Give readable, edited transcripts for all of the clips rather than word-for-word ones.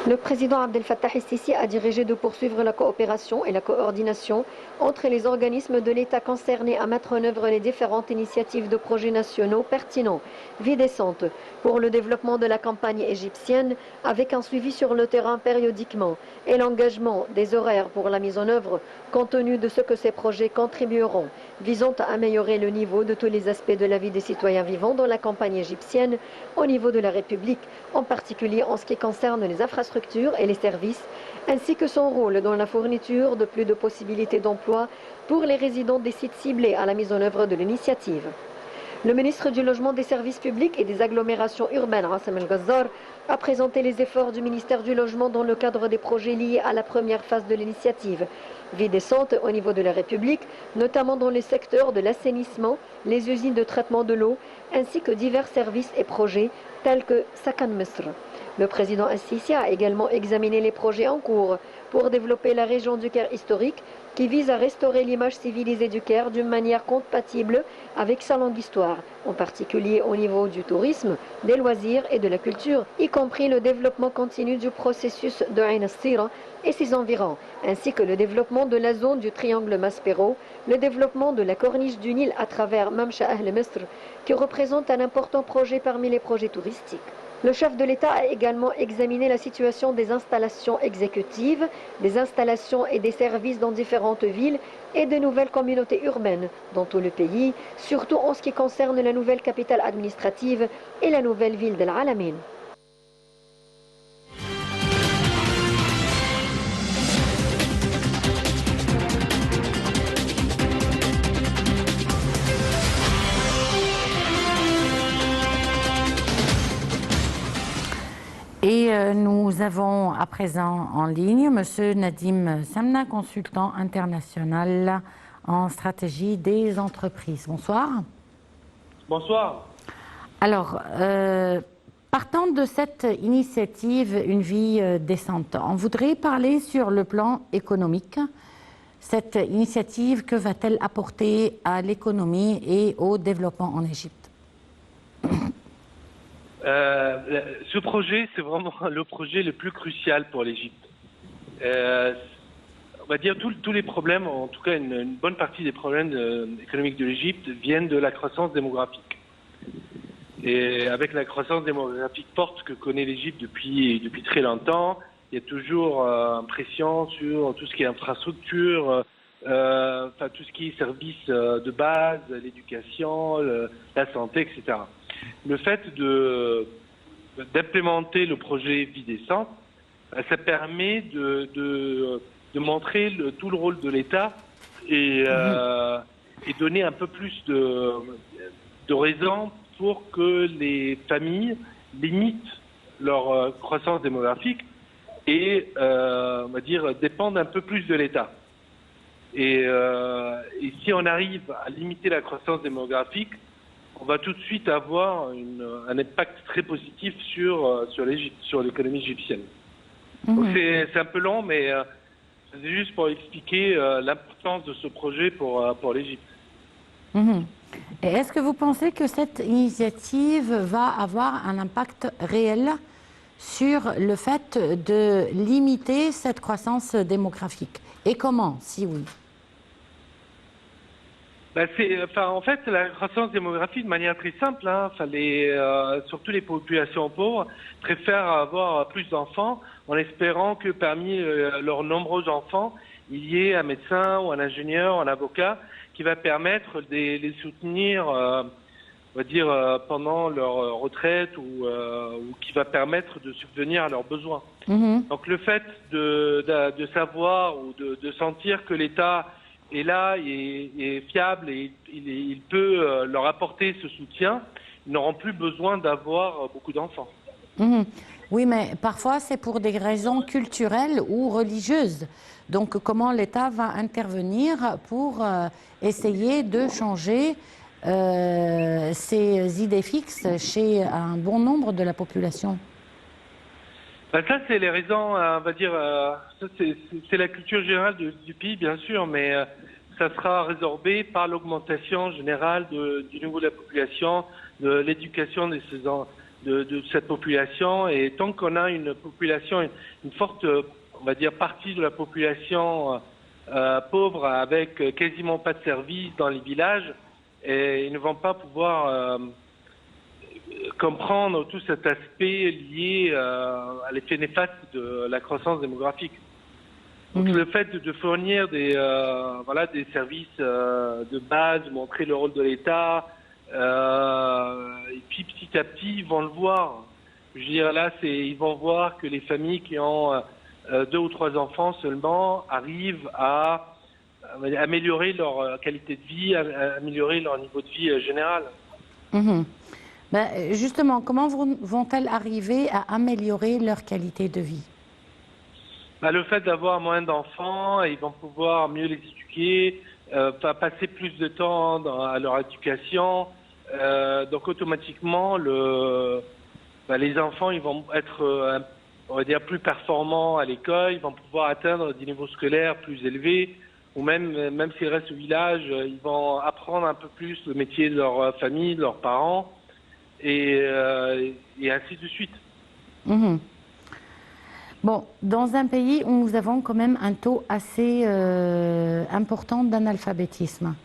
Le président Abdel Fattah el-Sisi a dirigé de poursuivre la coopération et la coordination entre les organismes de l'État concernés à mettre en œuvre les différentes initiatives de projets nationaux pertinents, vie décente, pour le développement de la campagne égyptienne avec un suivi sur le terrain périodiquement et l'engagement des horaires pour la mise en œuvre compte tenu de ce que ces projets contribueront, visant à améliorer le niveau de tous les aspects de la vie des citoyens vivant dans la campagne égyptienne au niveau de la République, en particulier en ce qui concerne les infrastructures et les services, ainsi que son rôle dans la fourniture de plus de possibilités d'emploi pour les résidents des sites ciblés à la mise en œuvre de l'initiative. Le ministre du Logement, des Services publics et des agglomérations urbaines, Assem El-Gazzar, a présenté les efforts du ministère du Logement dans le cadre des projets liés à la première phase de l'initiative. Vie décente au niveau de la République, notamment dans les secteurs de l'assainissement, les usines de traitement de l'eau, ainsi que divers services et projets tels que Sakan Misr. Le président El-Sisi a également examiné les projets en cours pour développer la région du Caire historique qui vise à restaurer l'image civilisée du Caire d'une manière compatible avec sa longue histoire, en particulier au niveau du tourisme, des loisirs et de la culture, y compris le développement continu du processus de Ain al-Sira et ses environs, ainsi que le développement de la zone du triangle Maspero, le développement de la corniche du Nil à travers Mamsha Ahl Misr, qui représente un important projet parmi les projets touristiques. Le chef de l'État a également examiné la situation des installations exécutives, des installations et des services dans différentes villes et de nouvelles communautés urbaines dans tout le pays, surtout en ce qui concerne la nouvelle capitale administrative et la nouvelle ville d'El Alamein. Et nous avons à présent en ligne M. Nadim Samna, consultant international en stratégie des entreprises. Bonsoir. Bonsoir. Alors, partant de cette initiative Une vie décente, on voudrait parler sur le plan économique. Cette initiative, que va-t-elle apporter à l'économie et au développement en Égypte? Ce projet, c'est vraiment le projet le plus crucial pour l'Égypte. On va dire tous les problèmes, en tout cas une bonne partie des problèmes économiques de l'Égypte viennent de la croissance démographique. Et avec la croissance démographique forte que connaît l'Égypte depuis très longtemps, il y a toujours pression sur tout ce qui est infrastructure, tout ce qui est services de base, l'éducation, la santé, etc. Le fait d'implémenter le projet Vie décente, ça permet de montrer tout le rôle de l'État et donner un peu plus de raisons pour que les familles limitent leur croissance démographique et, on va dire, dépendent un peu plus de l'État. Et si on arrive à limiter la croissance démographique, on va tout de suite avoir un impact très positif sur l'Égypte, sur l'économie égyptienne. Donc c'est un peu long, mais c'est juste pour expliquer l'importance de ce projet pour l'Égypte. Et est-ce que vous pensez que cette initiative va avoir un impact réel sur le fait de limiter cette croissance démographique? Et comment, si oui? En fait, la croissance démographique, de manière très simple, surtout les populations pauvres, préfèrent avoir plus d'enfants en espérant que parmi leurs nombreux enfants, il y ait un médecin ou un ingénieur, un avocat qui va permettre de les soutenir, on va dire, pendant leur retraite ou qui va permettre de subvenir à leurs besoins. Donc le fait de savoir ou de sentir que l'État est là, est fiable et il peut leur apporter ce soutien, ils n'auront plus besoin d'avoir beaucoup d'enfants. Oui, mais parfois c'est pour des raisons culturelles ou religieuses. Donc comment l'État va intervenir pour essayer de changer ces idées fixes chez un bon nombre de la population? Ça, c'est les raisons, on va dire, c'est la culture générale du pays, bien sûr, mais ça sera résorbé par l'augmentation générale du niveau de la population, de l'éducation de cette population. Et tant qu'on a une population, une forte, on va dire, partie de la population pauvre avec quasiment pas de services dans les villages, et ils ne vont pas pouvoir comprendre tout cet aspect lié à l'effet néfaste de la croissance démographique. Donc le fait de fournir des services de base, montrer le rôle de l'État, et puis petit à petit ils vont le voir. Je veux dire là, ils vont voir que les familles qui ont 2 ou 3 enfants seulement arrivent à améliorer leur qualité de vie, à améliorer leur niveau de vie général. Ben, justement, comment vont-elles arriver à améliorer leur qualité de vie? Le fait d'avoir moins d'enfants, ils vont pouvoir mieux les éduquer, passer plus de temps à leur éducation. Donc automatiquement, les enfants ils vont être, on va dire, plus performants à l'école, ils vont pouvoir atteindre des niveaux scolaires plus élevés, ou même s'ils restent au village, ils vont apprendre un peu plus le métier de leur famille, de leurs parents, et ainsi de suite. Bon, dans un pays où nous avons quand même un taux assez important d'analphabétisme,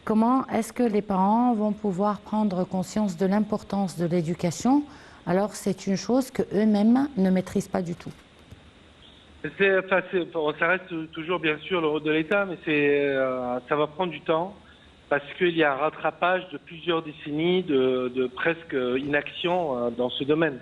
comment est-ce que les parents vont pouvoir prendre conscience de l'importance de l'éducation alors c'est une chose qu'eux-mêmes ne maîtrisent pas du tout? Ça reste toujours bien sûr le rôle de l'État, mais ça va prendre du temps parce qu'il y a un rattrapage de plusieurs décennies de presque inaction dans ce domaine.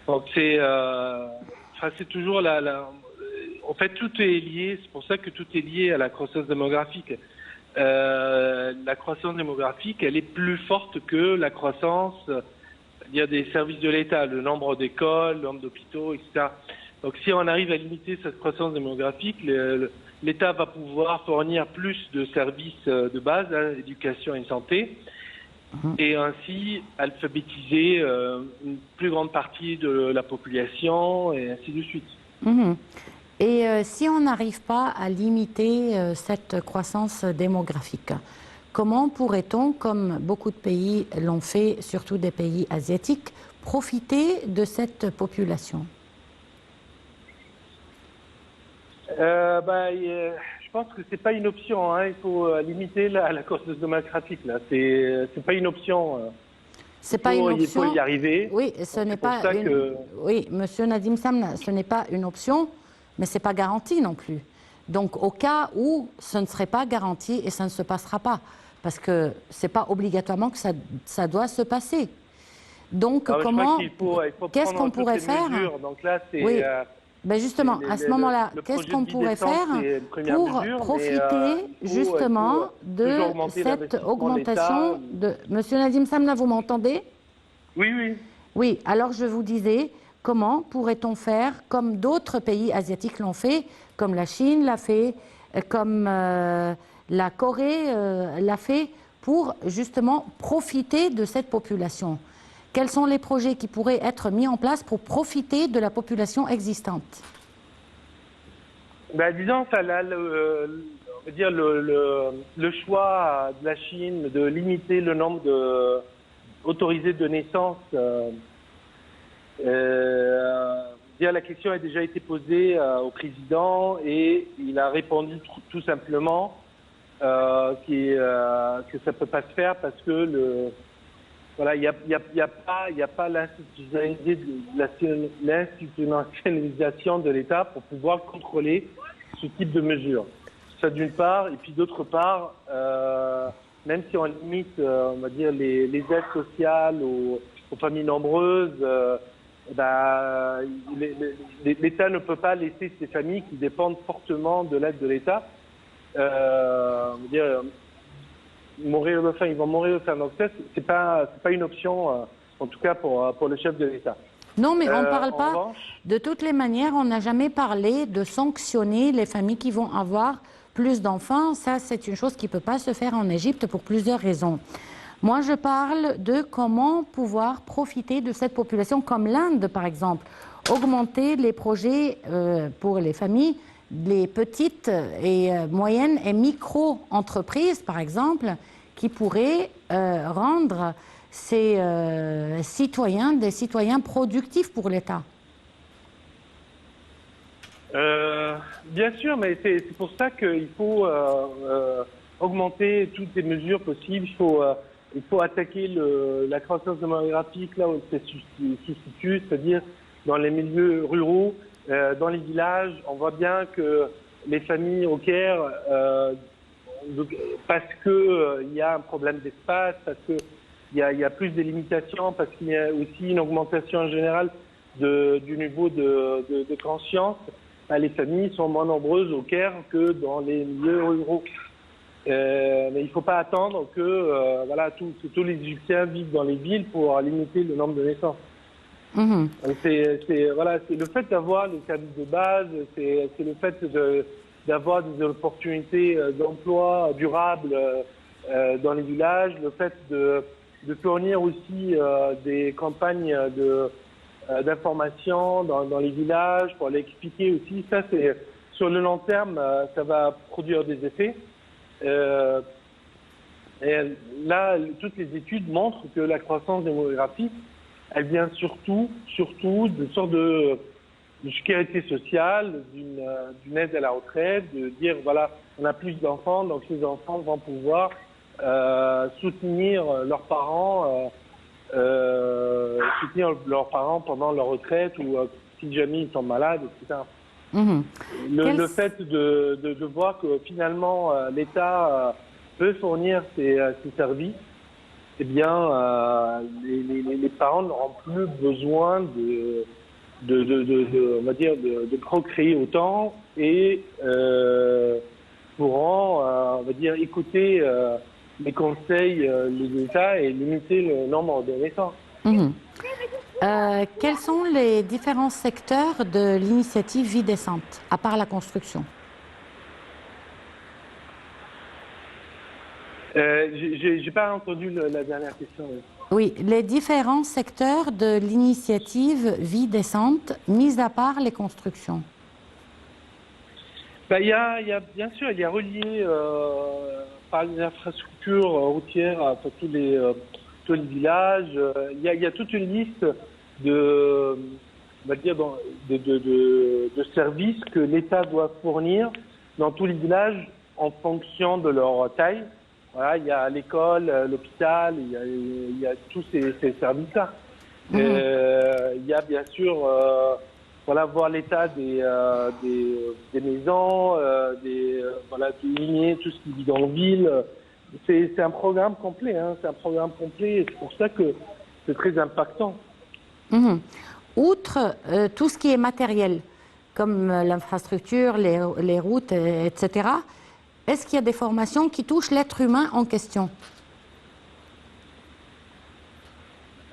Donc c'est toujours en fait tout est lié, c'est pour ça que tout est lié à la croissance démographique. La croissance démographique, elle est plus forte que la croissance des services de l'État, le nombre d'écoles, le nombre d'hôpitaux, etc. Donc si on arrive à limiter cette croissance démographique, l'État va pouvoir fournir plus de services de base, éducation et santé, et ainsi alphabétiser une plus grande partie de la population, et ainsi de suite. Et si on n'arrive pas à limiter cette croissance démographique, comment pourrait-on, comme beaucoup de pays l'ont fait, surtout des pays asiatiques, profiter de cette population? Je pense que c'est pas une option. Hein. Il faut limiter la croissance démographique. Là, c'est pas une option. C'est pas une option. Il faut y arriver. Oui, ce n'est pas Oui, Monsieur Nadim Samna, ce n'est pas une option, mais c'est pas garanti non plus. Donc, au cas où ce ne serait pas garanti et ça ne se passera pas, parce que c'est pas obligatoirement que ça doit se passer. Donc, comment, qu'est-ce qu'on pourrait faire? Donc là, c'est. Oui. Ben justement, à ce moment-là, qu'est-ce qu'on pourrait faire pour profiter justement de cette augmentation de... Monsieur Nadim Samna, vous m'entendez? Oui, oui. Oui, alors je vous disais, comment pourrait-on faire comme d'autres pays asiatiques l'ont fait, comme la Chine l'a fait, comme la Corée l'a fait, pour justement profiter de cette population? Quels sont les projets qui pourraient être mis en place pour profiter de la population existante? Disons, on va dire le choix de la Chine de limiter le nombre autorisé de naissances. La question a déjà été posée au président et il a répondu tout simplement que ça ne peut pas se faire parce que il n'y a pas l'institutionnalisation de l'État pour pouvoir contrôler ce type de mesures. Ça d'une part, et puis d'autre part, même si on limite, on va dire, les aides sociales aux familles nombreuses, l'État ne peut pas laisser ces familles qui dépendent fortement de l'aide de l'État mourir de faim, ils vont mourir de faim. Donc ça, c'est pas une option, en tout cas pour le chef de l'État. Non, mais on ne parle pas. De toutes les manières, on n'a jamais parlé de sanctionner les familles qui vont avoir plus d'enfants. Ça, c'est une chose qui ne peut pas se faire en Égypte pour plusieurs raisons. Moi, je parle de comment pouvoir profiter de cette population, comme l'Inde, par exemple. Augmenter les projets pour les familles, les petites et moyennes et micro-entreprises, par exemple, qui pourraient rendre ces citoyens, des citoyens productifs pour l'État. Bien sûr, mais c'est pour ça qu'il faut augmenter toutes les mesures possibles. Il faut attaquer la croissance démographique là où elle se situe, c'est-à-dire dans les milieux ruraux, dans les villages. On voit bien que les familles au Caire, parce que il y a un problème d'espace, parce que il y a plus de limitations, parce qu'il y a aussi une augmentation en général du niveau de conscience. Les familles sont moins nombreuses au Caire que dans les milieux ruraux. Mais il ne faut pas attendre que tous les Égyptiens vivent dans les villes pour limiter le nombre de naissances. Mmh. C'est le fait d'avoir les services de base, c'est le fait d'avoir des opportunités d'emploi durables dans les villages, le fait de fournir aussi des campagnes d'information dans les villages pour aller expliquer aussi. Ça, c'est sur le long terme, ça va produire des effets. Et là, toutes les études montrent que la croissance démographique, elle vient surtout d'une sorte de sécurité sociale, d'une aide à la retraite, de dire voilà, on a plus d'enfants, donc ces enfants vont pouvoir soutenir leurs parents. Soutenir leurs parents pendant leur retraite ou si jamais ils sont malades, etc. Mmh. Le fait de voir que finalement l'État peut fournir ces services, eh bien les parents n'auront plus besoin on va dire de procréer autant et pourront on va dire écouter les conseils de l'État et limiter le nombre de naissances. Mmh. Quels sont les différents secteurs de l'initiative Vie décente, à part la construction? J'ai pas entendu la dernière question. Oui, les différents secteurs de l'initiative Vie décente, mis à part les constructions. Il y a bien sûr, il y a relié par les infrastructures routières à tous les villages. Il y a toute une liste de services que l'État doit fournir dans tous les villages en fonction de leur taille. Voilà, il y a l'école, l'hôpital, il y a tous ces services-là. Mmh. Il y a bien sûr voir l'état des maisons, des lignées, tout ce qui vit dans la ville. C'est un programme complet, hein, c'est un programme complet et c'est pour ça que c'est très impactant. Mmh. Outre tout ce qui est matériel, comme l'infrastructure, les routes, etc., est-ce qu'il y a des formations qui touchent l'être humain en question?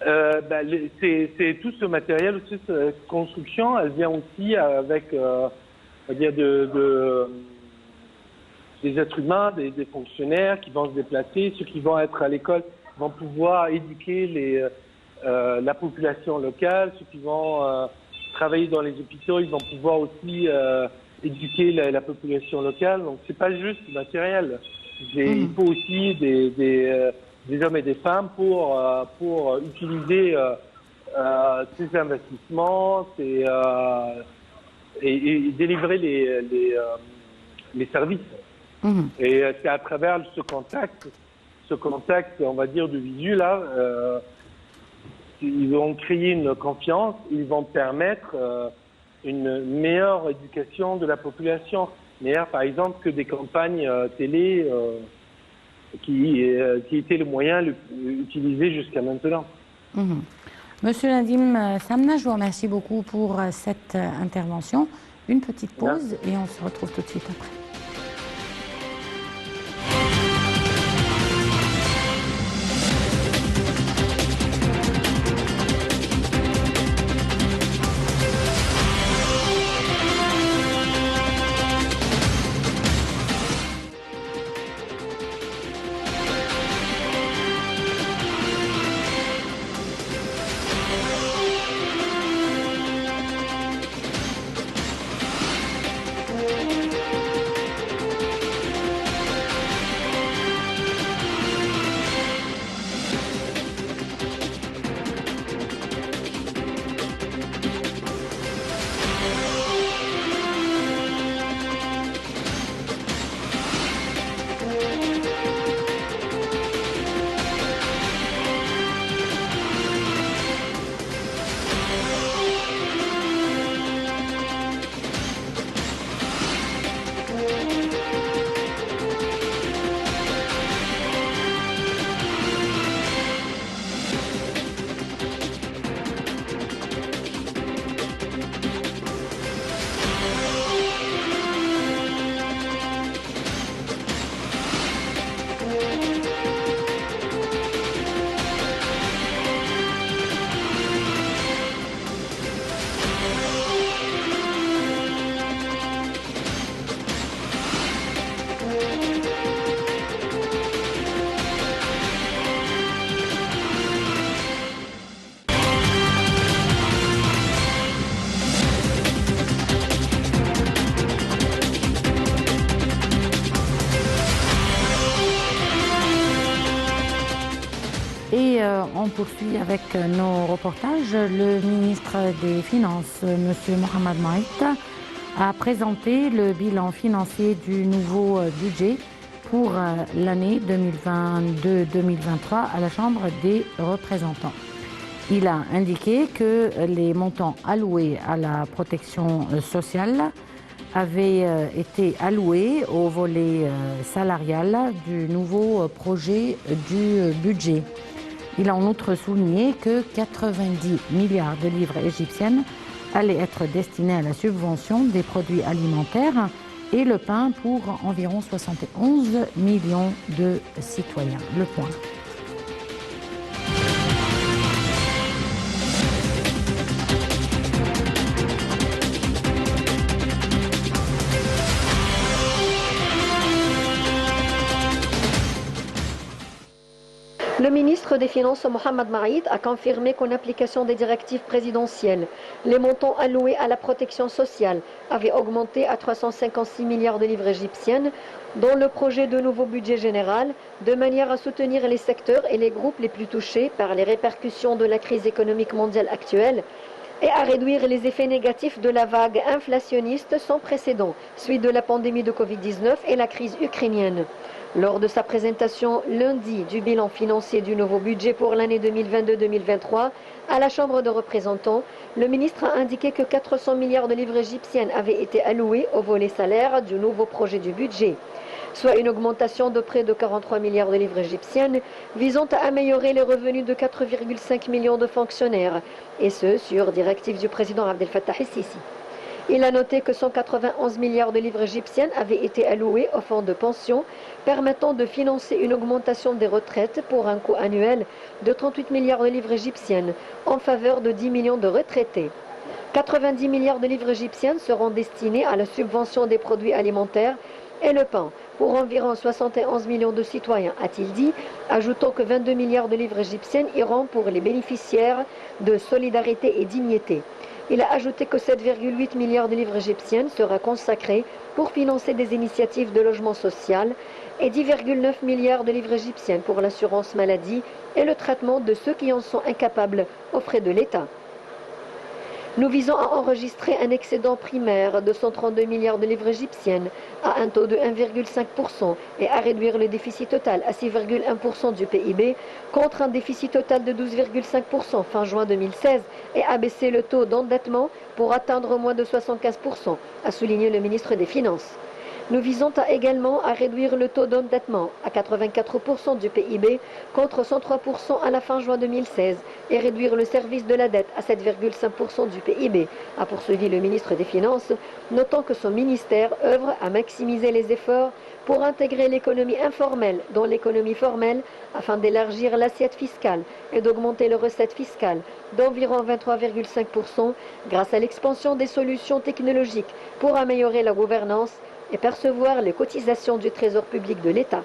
C'est tout ce matériel, aussi cette construction, elle vient aussi avec on va dire des êtres humains, des fonctionnaires qui vont se déplacer, ceux qui vont être à l'école vont pouvoir éduquer la population locale, ceux qui vont travailler dans les hôpitaux, ils vont pouvoir aussi éduquer la population locale. Donc c'est pas juste matériel. Il faut aussi des hommes et des femmes pour utiliser ces investissements et délivrer les services. Mmh. Et c'est à travers ce contact, on va dire, de visu là, ils vont créer une confiance, ils vont permettre une meilleure éducation de la population, meilleure par exemple que des campagnes télé qui étaient le moyen utilisé jusqu'à maintenant. Mmh. Monsieur Nadim Samna, je vous remercie beaucoup pour cette intervention. Une petite pause et on se retrouve tout de suite après. Et on poursuit avec nos reportages. Le ministre des Finances, M. Mohamed Maït, a présenté le bilan financier du nouveau budget pour l'année 2022-2023 à la Chambre des représentants. Il a indiqué que les montants alloués à la protection sociale avaient été alloués au volet salarial du nouveau projet du budget. Il a en outre souligné que 90 milliards de livres égyptiennes allaient être destinés à la subvention des produits alimentaires et le pain pour environ 71 millions de citoyens. Le point. Le ministre des Finances, Mohamed Maït, a confirmé qu'en application des directives présidentielles, les montants alloués à la protection sociale avaient augmenté à 356 milliards de livres égyptiennes dans le projet de nouveau budget général, de manière à soutenir les secteurs et les groupes les plus touchés par les répercussions de la crise économique mondiale actuelle et à réduire les effets négatifs de la vague inflationniste sans précédent, suite de la pandémie de Covid-19 et la crise ukrainienne. Lors de sa présentation lundi du bilan financier du nouveau budget pour l'année 2022-2023 à la Chambre de représentants, le ministre a indiqué que 400 milliards de livres égyptiennes avaient été alloués au volet salaire du nouveau projet du budget, soit une augmentation de près de 43 milliards de livres égyptiennes visant à améliorer les revenus de 4,5 millions de fonctionnaires, et ce sur directive du président Abdel Fattah el-Sisi. Il a noté que 191 milliards de livres égyptiennes avaient été alloués au fonds de pension, permettant de financer une augmentation des retraites pour un coût annuel de 38 milliards de livres égyptiennes en faveur de 10 millions de retraités. 90 milliards de livres égyptiennes seront destinés à la subvention des produits alimentaires et le pain pour environ 71 millions de citoyens, a-t-il dit, ajoutant que 22 milliards de livres égyptiennes iront pour les bénéficiaires de solidarité et dignité. Il a ajouté que 7,8 milliards de livres égyptiennes sera consacré pour financer des initiatives de logement social et 10,9 milliards de livres égyptiennes pour l'assurance maladie et le traitement de ceux qui en sont incapables aux frais de l'État. Nous visons à enregistrer un excédent primaire de 132 milliards de livres égyptiennes à un taux de 1,5% et à réduire le déficit total à 6,1% du PIB contre un déficit total de 12,5% fin juin 2016 et abaisser le taux d'endettement pour atteindre moins de 75%, a souligné le ministre des Finances. Nous visons également à réduire le taux d'endettement à 84% du PIB contre 103% à la fin juin 2016 et réduire le service de la dette à 7,5% du PIB, a poursuivi le ministre des Finances, notant que son ministère œuvre à maximiser les efforts pour intégrer l'économie informelle dans l'économie formelle afin d'élargir l'assiette fiscale et d'augmenter les recettes fiscales d'environ 23,5% grâce à l'expansion des solutions technologiques pour améliorer la gouvernance et percevoir les cotisations du Trésor public de l'État.